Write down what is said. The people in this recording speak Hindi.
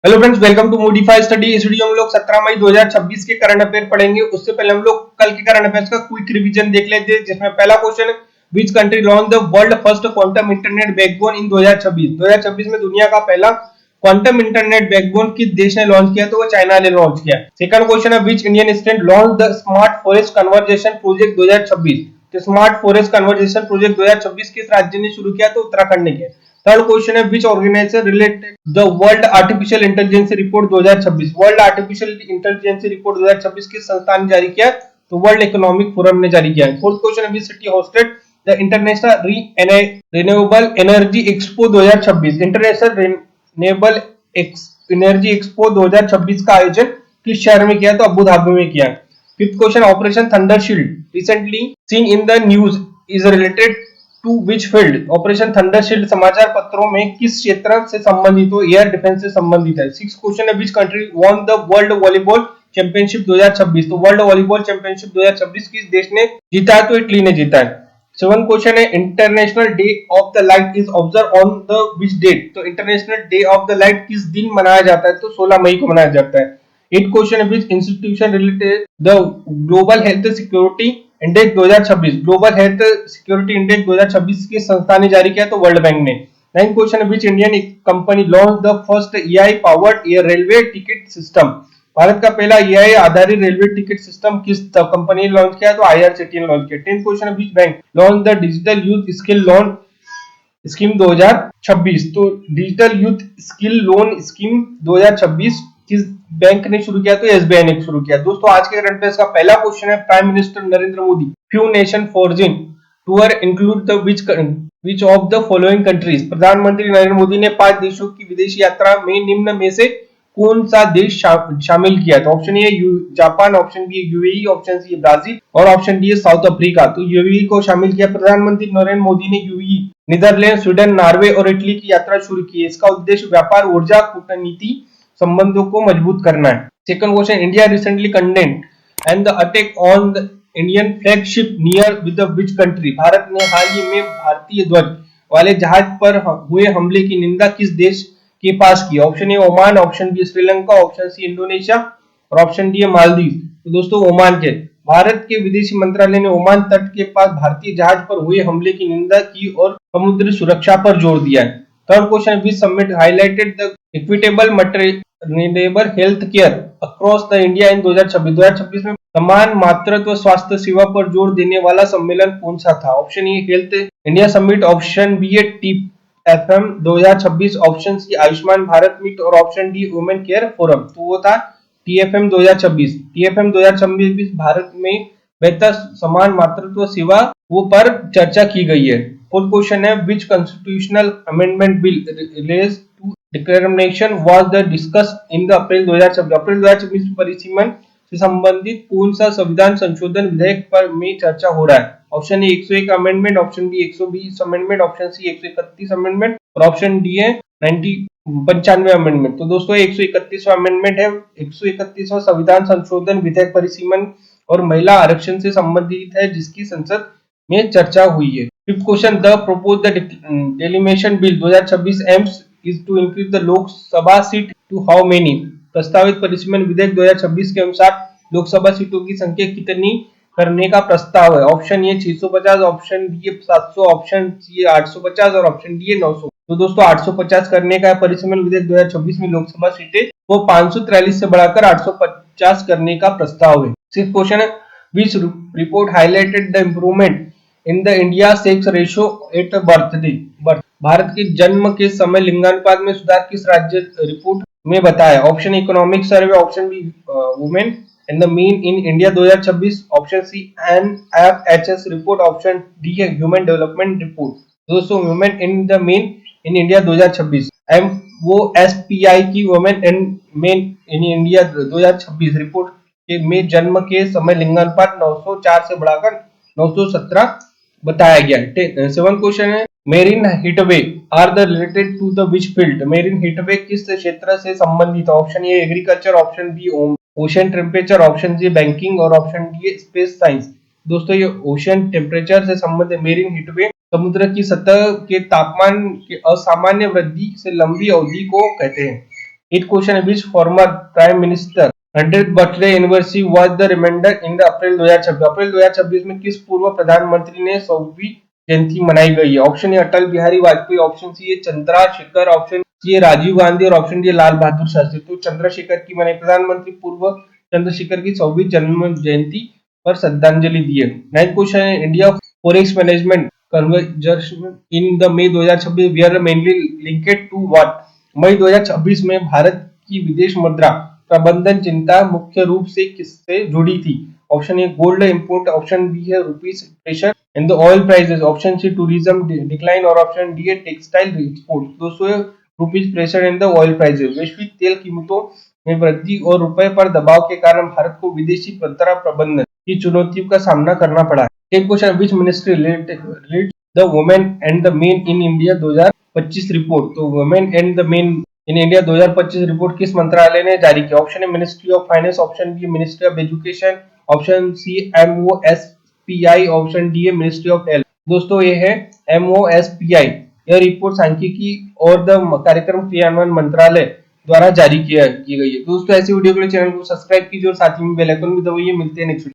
Hello friends, welcome to modify study. इस वीडियो में हम लोग 17 मई 2026 के करंट अफेयर पढ़ेंगे। उससे पहले हम लोग कल के करंट अफेयर्स का क्विक रिवीजन देख लेते हैं, जिसमें पहला क्वेश्चन है, which country launch the world first quantum internet backbone in 2026 में दुनिया का पहला क्वांटम इंटरनेट बैकबोन किस देश ने लॉन्च किया? तो वो चाइना ने लॉन्च किया। सेकंड क्वेश्चन है, which Indian state launch the smart forest conversation project 2026? तो स्मार्ट फॉरेस्ट कन्वर्जेशन प्रोजेक्ट 2026 किस राज्य ने शुरू किया? तो उत्तराखंड ने किया। थर्ड क्वेश्चन है, which organisation related the world artificial intelligence report 2026? World artificial intelligence report 2026 किस संस्था ने जारी किया? तो वर्ल्ड इकोनॉमिक फोरम ने जारी किया है। फोर्थ क्वेश्चन है, which city hosted the international renewable energy expo 2026? International renewable energy expo 2026 का आयोजन किस शहर में किया? तो अबू धाबी में किया। Fifth question, operation Thundershield recently seen in the news is related to which field? Operation Thundershield समाचार पत्रों में किस क्षेत्र से संबंधित हो? एयर डिफेंस से संबंधित है। सिक्स क्वेश्चन है, which country won the world volleyball championship 2026? तो वर्ल्ड वॉलीबॉल चैंपियनशिप 2026 किस देश ने जीता है? तो इटली ने जीता है। सेवन क्वेश्चन है, international day of the light is observe on the which date? तो international day of the light किस दिन मनाया जाता है? तो 16 मई को मनाया जाता है। एट क्वेश्चन है, विच institution related the global health security index 2026? Global health security index 2026 की संस्था ने जारी किया? तो वर्ल्ड बैंक ने। नाइन क्वेश्चन है, which Indian company launch the first AI powered railway ticket system? Bharat का पहला एआई आधारित रेलवे टिकट सिस्टम किस कंपनी ने लॉन्च किया? तो आईआरसीटी ने लॉन्च किया। टेंथ क्वेश्चन है, which bank launch the digital youth skill loan scheme 2026? तो digital youth skill loan scheme 2026 किस बैंक ने शुरू किया? तो एसबीआई ने शुरू किया। दोस्तों, आज के करंट अफेयर्स का पहला क्वेश्चन है, prime minister Narendra Modi few nation foreign tour include the which of the following countries? प्रधानमंत्री नरेंद्र मोदी ने 5 देशों की विदेशी यात्रा में निम्न में से कौन सा देश शामिल किया? तो option A Japan, option B UAE, option C Brazil और ऑप्शन डी साउथ अफ्रीका। तो यूएई को शामिल किया। प्रधानमंत्री नरेंद्र मोदी ने यूएई, नीदरलैंड, स्वीडन, नॉर्वे और इटली की यात्रा शुरू की है। इसका उद्देश्य व्यापार, ऊर्जा, कूटनीति संबंधों को मजबूत करना है। Second question, India recently condemned and the attack on the Indian flagship near with which country? Bharat ने हाल ही में भारतीय ध्वज वाले जहाज पर हुए हमले की निंदा किस देश के पास की? Option A Oman, option B Sri Lanka, option C Indonesia और ऑप्शन डी मालदीव। तो दोस्तों, ओमान के भारत के विदेशी मंत्रालय ने ओमान तट के पास भारतीय जहाज पर हुए हमले की निंदा की और समुद्री सुरक्षा पर जोर दिया है। Third question, which summit highlighted the equitable material health care across the India in 2026? 2026 में समान मातृत्व स्वास्थ्य सेवा पर जोर देने वाला सम्मेलन कौन सा था? Option A health India summit, option B TFM 2026, option C Ayushman Bharat meet और option D women care forum. तो वो था टीएफएम 2026। टीएफएम 2026 भारत में बेहतर समान मातृत्व सेवा वो पर चर्चा की गई है। फोर्थ क्वेश्चन है, which constitutional amendment bill related to determination was the discuss in the April 2026? April 2026 परिसीमन से संबंधित कौन सा संविधान संशोधन विधेयक पर में चर्चा हो रहा है? Option A 101 amendment, option B 120 amendment, option C 131 amendment और ऑप्शन डी है 95 अमेंडमेंट। तो दोस्तों, 131वां अमेंडमेंट है। 131वां संविधान संशोधन विधेयक परिसीमन और महिला आरक्षण से संबंधित है, जिसकी संसद में चर्चा हुई है। Fifth question, the proposed delimitation bill 2026 aims is to increase the Lok Sabha seat to how many? प्रस्तावित परिसीमन विधेयक 2026 के अनुसार लोकसभा सीटों की संख्या कितनी करने का प्रस्ताव है? Option A 650, option B 700, option C 850 और ऑप्शन डी 900। तो दोस्तों, 850 करने का परिसीमन विधेयक 2026 में लोकसभा सीटें वो 543 से बढ़ाकर 850 करने का प्रस्ताव है। सिक्स्थ क्वेश्चन है, which report highlighted the improvement in the India sex ratio at birth? Bharat के जन्म के समय लिंगानुपात में सुधार किस राज्य रिपोर्ट में बताया? Option economic survey, option B women in the mean in India 2026, option C NFHS report, option D है ह्यूमन डेवलपमेंट रिपोर्ट। दोस्तों, women in the mean in India 2026 वो एसपीआई की women in men in India 2026 report के में जन्म के समय लिंगानुपात 904 से बढ़ाकर 917 बताया गया। सेवन क्वेश्चन है, marine heatwave are the related to the which field? Marine heatwave किस क्षेत्र से संबंधित? Option A agriculture, option B ocean temperature, option C banking और ऑप्शन डी स्पेस साइंस। दोस्तों, ये ओशन टेम्परेचर से संबंधित मेरीन हीटवे समुद्र की सतह के तापमान के असामान्य वृद्धि से लंबी अवधि को कहते हैं। 8 क्वेश्चन है which former prime minister 100th birthday anniversary was the reminder in the April 2026। April 2026 में किस पूर्व प्रधानमंत्री ने 100वीं जयंती मनाई गई है? Option A Atal Bihari Vajpayee, option C Chandrashekhar, option C Rajiv Gandhi और ऑप्शन डी लाल बहादुर शास्त्री। तो चंद्रशेखर की मनाई, प्रधानमंत्री पूर्व चंद्रशेखर की 100वीं जन्म जयंती पर श्रद्धांजलि दी है। 9th क्वेश्चन है India forex management conversion in the May 2026 we are mainly linked to what? मई 2026 में भारत की विदेश मुद्रा प्रबंधन चिंता मुख्य रूप से किससे जुड़ी थी? Option A gold import, option B है rupees pressure in the oil prices, option C tourism decline और ऑप्शन डी है टेक्सटाइल एक्सपोर्ट। दोस्तों rupees pressure in the oil prices, वैश्विक तेल कीमतों में वृद्धि और रुपए पर दबाव के कारण भारत को विदेशी मुद्रा प्रबंधन की चुनौतियों का सामना करना पड़ा। एक question which ministry lead the women and the men in India 2025 report? तो women and the men in India 2025 report किस मंत्रालय ने जारी किया? Option A ministry of finance, option B ministry of education, option C MOSPI, option D है मिनिस्ट्री ऑफ हेल्थ। दोस्तों ये है MOSPI। यह रिपोर्ट सांख्यिकी और द कार्यक्रम क्रियान्वयन मंत्रालय द्वारा जारी की गई है। दोस्तों ऐसी वीडियो के लिए चैनल को सब्सक्राइब कीजिए और साथ ही में बेल आइकन भी दबाइए। मिलते हैं नेक्स्ट